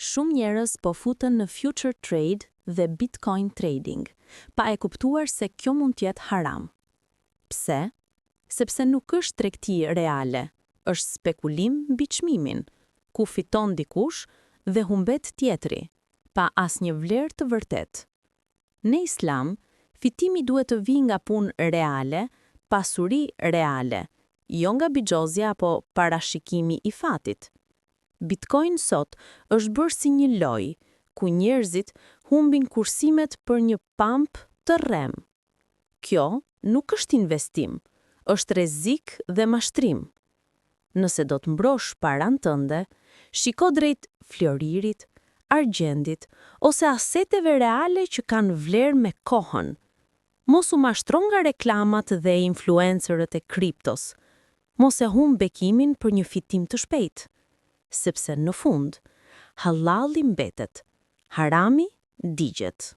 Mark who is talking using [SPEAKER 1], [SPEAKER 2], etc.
[SPEAKER 1] Shumë njerëz po futen në future trade dhe Bitcoin trading, pa e kuptuar se kjo mund të jetë haram. Pse? Sepse nuk është tregti reale, është spekulim mbi çmimin, ku fiton dikush dhe humbet tjetri, pa asnjë vlerë të vërtetë. Në Islam, fitimi duhet të vijë nga punë reale, pasuri reale, jo nga bixhozja apo parashikimi i fatit. Bitcoin sot është bërë si një lojë, ku njerëzit humbin kursimet për një pamp të rrem. Kjo nuk është investim, është rrezik dhe mashtrim. Nëse do të mbrosh paran tënde, shiko drejt floririt, argjendit ose aseteve reale që kanë vlerë me kohën. Mos u mashtro nga reklamat dhe influencerët e kriptos. Mos e humb bekimin për një fitim të shpejtë. Sepse në fund, halali mbetet, harami digjet.